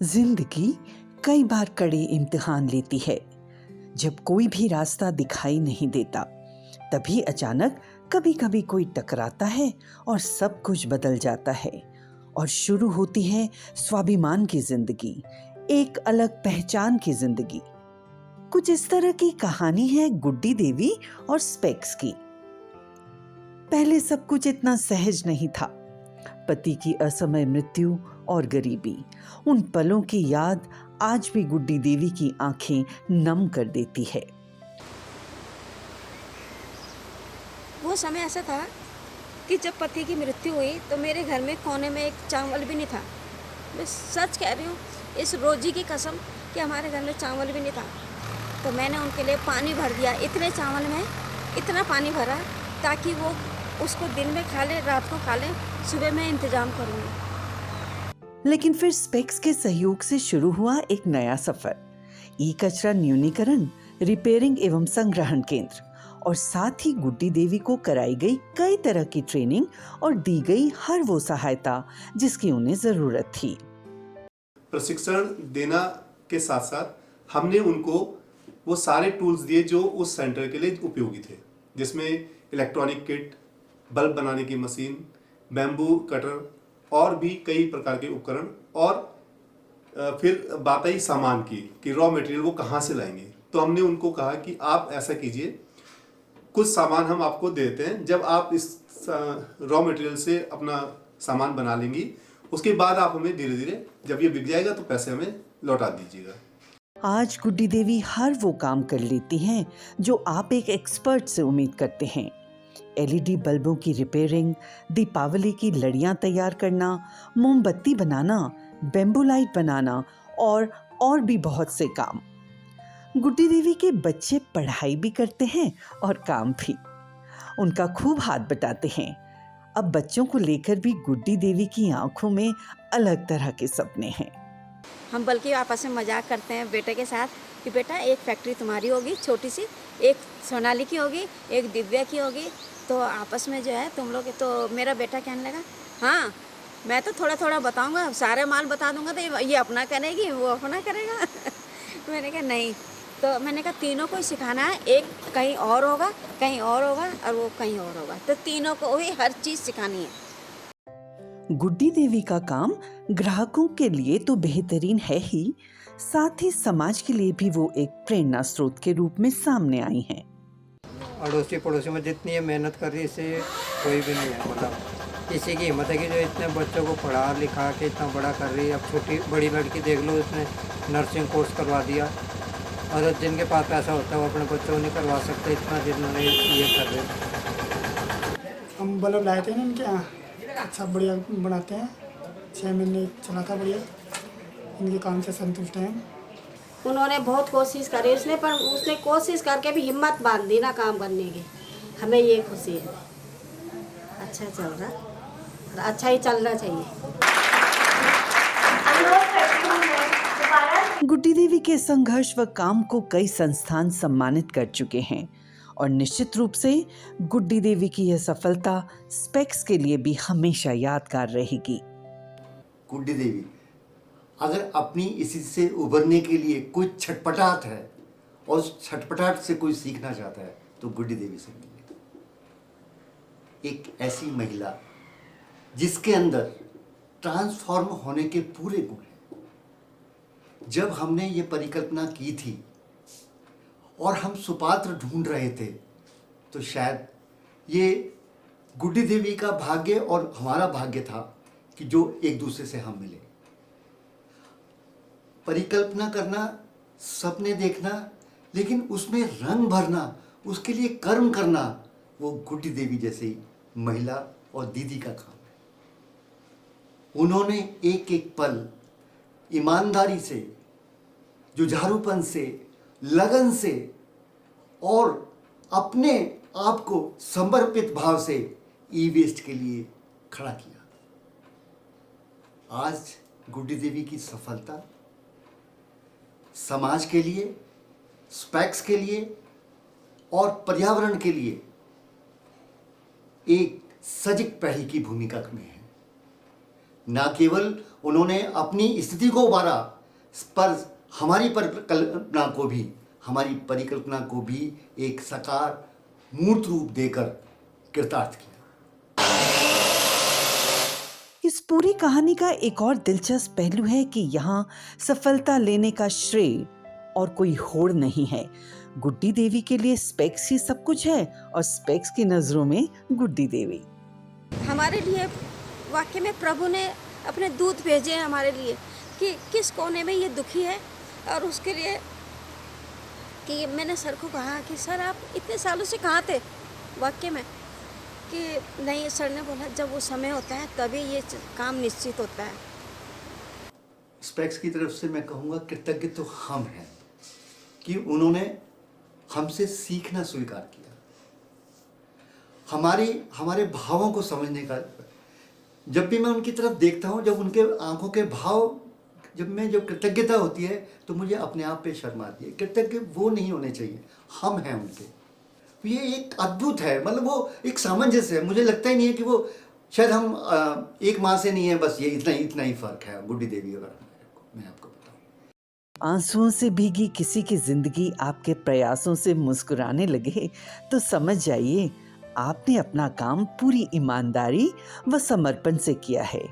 जिंदगी कई बार कड़े इम्तिहान लेती है। जब कोई भी रास्ता दिखाई नहीं देता, तभी अचानक कभी कभी कोई टकराता है और सब कुछ बदल जाता है और शुरू होती है स्वाभिमान की जिंदगी, एक अलग पहचान की जिंदगी। कुछ इस तरह की कहानी है गुड्डी देवी और स्पेक्स की। पहले सब कुछ इतना सहज नहीं था। पति की असमय मृत्यु और गरीबी, उन पलों की याद आज भी गुड्डी देवी की आंखें नम कर देती है। वो समय ऐसा था कि जब पति की मृत्यु हुई तो मेरे घर में कोने में एक चावल भी नहीं था। मैं सच कह रही हूँ, इस रोजी की कसम कि हमारे घर में चावल भी नहीं था। तो मैंने उनके लिए पानी भर दिया, इतने चावल में इतना पानी भरा ताकि वो उसको दिन में खा ले, रात को खा ले, सुबह मैं इंतजाम करूँगी। लेकिन फिर स्पेक्स के सहयोग से शुरू हुआ एक नया सफर। ई कचरा न्यूनीकरण, रिपेयरिंग एवं संग्रहण केंद्र और साथ ही गुड्डी देवी को कराई गई कई तरह की ट्रेनिंग और दी गई हर वो सहायता जिसकी उन्हें जरूरत थी। प्रशिक्षण देना के साथ साथ हमने उनको वो सारे टूल्स दिए जो उस सेंटर के लिए उपयोगी थे, जिसमें इलेक्ट्रॉनिक किट, बल्ब बनाने की मशीन, बैम्बू कटर और भी कई प्रकार के उपकरण। और फिर बात आई सामान की कि रॉ मटेरियल वो कहाँ से लाएंगे। तो हमने उनको कहा कि आप ऐसा कीजिए, कुछ सामान हम आपको देते हैं, जब आप इस रॉ मटेरियल से अपना सामान बना लेंगी, उसके बाद आप हमें धीरे धीरे जब ये बिक जाएगा तो पैसे हमें लौटा दीजिएगा। आज गुड्डी देवी हर वो काम कर लेती हैं जो आप एक एक्सपर्ट से उम्मीद करते हैं। एलईडी बल्बों की रिपेयरिंग, दीपावली की लड़ियां तैयार करना, मोमबत्ती बनाना, बैम्बू लाइट बनाना और भी बहुत से काम। गुड्डी देवी के बच्चे पढ़ाई भी करते हैं और काम भी। उनका खूब हाथ बटाते हैं। अब बच्चों को लेकर भी गुड्डी देवी की आंखों में अलग तरह के सपने हैं। हम बल्कि आपस में मजाक करते हैं बेटे के साथ कि बेटा एक फैक्ट्री तुम्हारी होगी छोटी सी, एक सोनाली की होगी, एक दिव्या की होगी, तो आपस में जो है तुम लोग। तो मेरा बेटा कहने लगा, हाँ मैं तो थोड़ा थोड़ा बताऊंगा, सारे माल बता दूंगा तो ये अपना करेगी, वो अपना करेगा। मैंने कहा नहीं, तो मैंने कहा तीनों को ही सिखाना है, एक कहीं और होगा, कहीं और होगा और वो कहीं और होगा, तो तीनों को ही हर चीज़ सिखानी है। गुड्डी देवी का काम ग्राहकों के लिए तो बेहतरीन है ही, साथ ही समाज के लिए भी वो एक प्रेरणा स्रोत के रूप में सामने आई हैं। अड़ोसी पड़ोसी में जितनी ये मेहनत कर रही है कोई भी नहीं है। मतलब किसी की हिम्मत है कि जो इतने बच्चों को पढ़ा लिखा के इतना बड़ा कर रही है। अब छोटी बड़ी लड़की देख लो, उसने नर्सिंग कोर्स करवा दिया, और जिनके पास पैसा होता है वो अपने बच्चों को नहीं करवा सकते, इतना जिन्होंने ये कर रहे। हम बल्ब लाए थे ना इनके यहाँ, अच्छा बढ़िया बनाते हैं, 6 महीने चला था बढ़िया। इनके काम से संतुष्ट हैं। उन्होंने बहुत कोशिश करी पर उसने कोशिश करके भी हिम्मत बांध दी ना काम करने की। हमें ये खुशी है, अच्छा चल रहा और अच्छा ही चलना चाहिए। गुड्डी देवी के संघर्ष व काम को कई संस्थान सम्मानित कर चुके हैं और निश्चित रूप से गुड्डी देवी की यह सफलता स्पेक्स के लिए भी हमेशा यादगार रहेगी। गुड्डी देवी अगर अपनी इसी से उभरने के लिए कोई छटपटाहट है और उस छटपटाहट से कोई सीखना चाहता है तो गुड्डी देवी से मिले। एक ऐसी महिला जिसके अंदर ट्रांसफॉर्म होने के पूरे गुण हैं। जब हमने ये परिकल्पना की थी और हम सुपात्र ढूंढ रहे थे, तो शायद ये गुड्डी देवी का भाग्य और हमारा भाग्य था कि जो एक दूसरे से हम मिले। परिकल्पना करना, सपने देखना, लेकिन उसमें रंग भरना, उसके लिए कर्म करना, वो गुड्डी देवी जैसी महिला और दीदी का काम है। उन्होंने एक एक पल ईमानदारी से, जुझारूपन से, लगन से और अपने आप को समर्पित भाव से ई वेस्ट के लिए खड़ा किया। आज गुड्डी देवी की सफलता समाज के लिए, स्पेक्स के लिए और पर्यावरण के लिए एक सजग पहल की भूमिका में है। ना केवल उन्होंने अपनी स्थिति को उबारा, पर हमारी परिकल्पना को भी, हमारी परिकल्पना को भी एक साकार मूर्त रूप देकर कृतार्थ किया। इस पूरी कहानी का एक और दिलचस्प पहलू है कि यहाँ सफलता लेने का श्रेय और कोई होड़ नहीं है। गुड्डी देवी के लिए स्पेक्स ही सब कुछ है और स्पेक्स की नजरों में गुड्डी देवी। हमारे लिए वाकई में प्रभु ने अपने दूत भेजे हैं हमारे लिए कि किस कोने में ये दुखी है, और उसके लिए कि मैंने सर को कहा कि सर आप इतने सालों से कहाँ थे वाकई में, कि नहीं, सर ने बोला जब वो समय होता है तभी ये काम निश्चित होता है। स्पेक्स की तरफ से मैं कहूँगा कृतज्ञ तो हम हैं कि उन्होंने हमसे सीखना स्वीकार किया, हमारे भावों को समझने का। जब भी मैं उनकी तरफ देखता हूँ, जब उनके आंखों के भाव, जब कृतज्ञता होती है तो मुझे अपने आप पे शर्म आती है। कृतज्ञ वो नहीं होने चाहिए, हम हैं उनके। ये एक अद्भुत है, मतलब वो एक सामंजस्य है। मुझे लगता ही नहीं है कि वो, शायद हम एक माँ से नहीं है, बस ये इतना ही फर्क है गुड्डी देवी और मैं आपको बताऊँ। आंसुओं से भीगी किसी की जिंदगी आपके प्रयासों से मुस्कुराने लगे तो समझ जाइए आपने अपना काम पूरी ईमानदारी व समर्पण से किया है,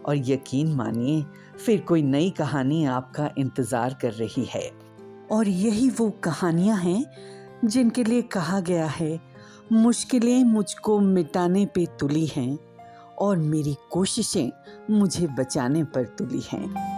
और यकीन मानिए फिर कोई नई कहानी आपका इंतजार कर रही है। और यही वो कहानियां हैं जिनके लिए कहा गया है, मुश्किलें मुझको मिटाने पे तुली हैं और मेरी कोशिशें मुझे बचाने पर तुली हैं।